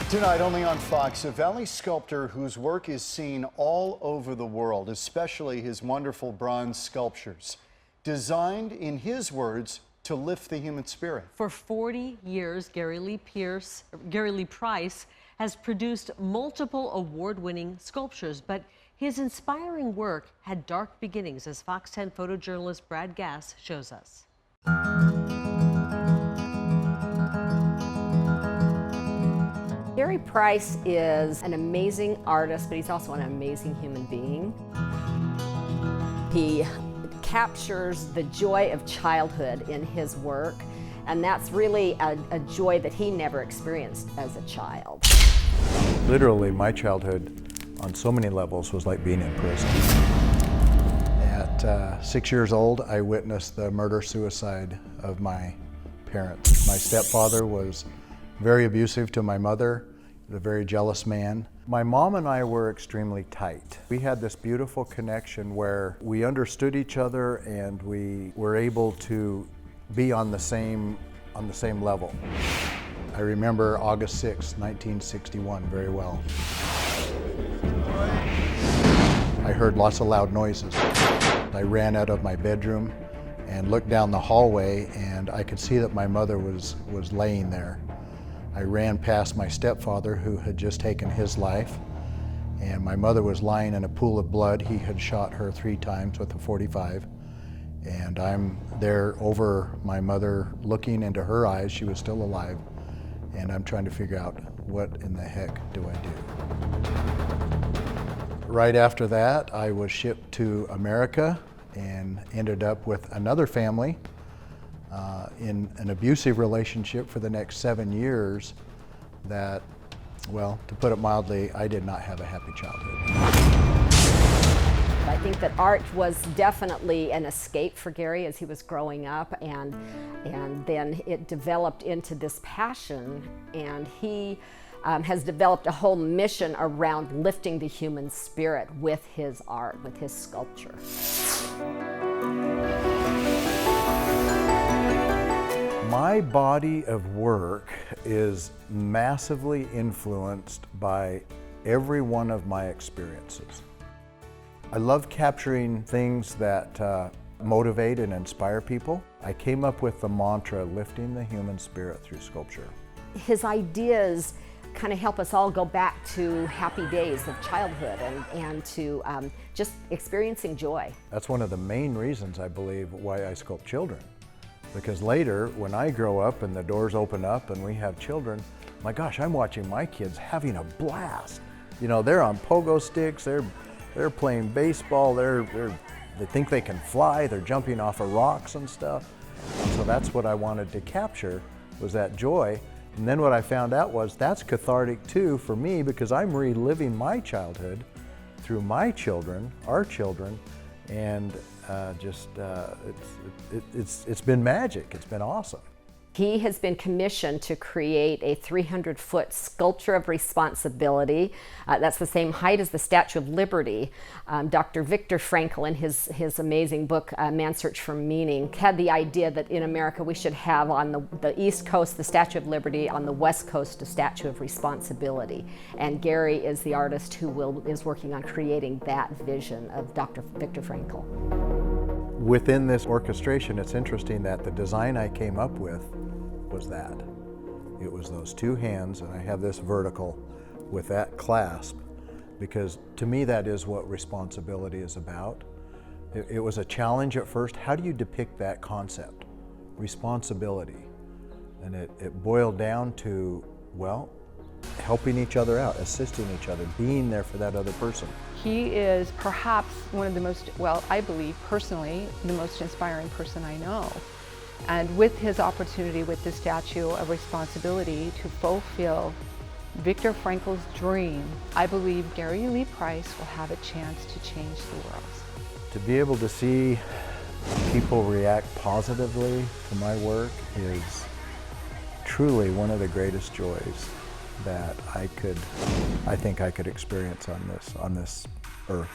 Tonight, only on Fox, a Valley sculptor whose work is seen all over the world, especially his wonderful bronze sculptures, designed, in his words, to lift the human spirit. For 40 years, Gary Lee Price has produced multiple award-winning sculptures, but his inspiring work had dark beginnings, as Fox 10 photojournalist Brad Gass shows us. Gary Price is an amazing artist, but he's also an amazing human being. He captures the joy of childhood in his work, and that's really a joy that he never experienced as a child. Literally, my childhood on so many levels was like being in prison. At 6 years old, I witnessed the murder-suicide of my parents. My stepfather was very abusive to my mother, a very jealous man. My mom and I were extremely tight. We had this beautiful connection where we understood each other and we were able to be on the same level. I remember August 6, 1961 very well. I heard lots of loud noises. I ran out of my bedroom and looked down the hallway, and I could see that my mother was laying there. I ran past my stepfather, who had just taken his life, and my mother was lying in a pool of blood. He had shot her 3 times with a .45, and I'm there over my mother, looking into her eyes. She was still alive, and I'm trying to figure out, what in the heck do I do? Right after that, I was shipped to America and ended up with another family in an abusive relationship for the next 7 years that, well, to put it mildly, I did not have a happy childhood. I think that art was definitely an escape for Gary as he was growing up, and then it developed into this passion, and he has developed a whole mission around lifting the human spirit with his art, with his sculpture. My body of work is massively influenced by every one of my experiences. I love capturing things that motivate and inspire people. I came up with the mantra, lifting the human spirit through sculpture. His ideas kind of help us all go back to happy days of childhood and to just experiencing joy. That's one of the main reasons, I believe, why I sculpt children. Because later, when I grow up and the doors open up and we have children, my gosh, I'm watching my kids having a blast. You know, they're on pogo sticks, they're playing baseball, they think they can fly, they're jumping off of rocks and stuff. And so that's what I wanted to capture, was that joy. And then what I found out was that's cathartic too for me, because I'm reliving my childhood through my children, our children, and it's been magic. It's been awesome. He has been commissioned to create a 300-foot sculpture of responsibility. That's the same height as the Statue of Liberty. Dr. Viktor Frankl, in his amazing book, Man's Search for Meaning, had the idea that in America we should have on the East Coast the Statue of Liberty, on the West Coast a Statue of Responsibility. And Gary is the artist who is working on creating that vision of Dr. Viktor Frankl. Within this orchestration, it's interesting that the design I came up with was that. It was those 2 hands, and I have this vertical with that clasp, because to me that is what responsibility is about. It was a challenge at first. How do you depict that concept? Responsibility. And it boiled down to, well, helping each other out, assisting each other, being there for that other person. He is perhaps one of the most, well, I believe personally, the most inspiring person I know. And with his opportunity with the Statue of Responsibility to fulfill Viktor Frankl's dream, I believe Gary Lee Price will have a chance to change the world. To be able to see people react positively to my work is truly one of the greatest joys that I think I could experience on this earth.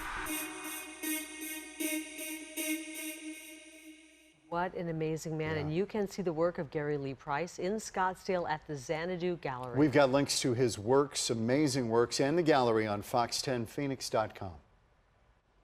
What an amazing man. Yeah. And you can see the work of Gary Lee Price in Scottsdale at the Xanadu Gallery. We've got links to his works, amazing works, and the gallery on fox10phoenix.com.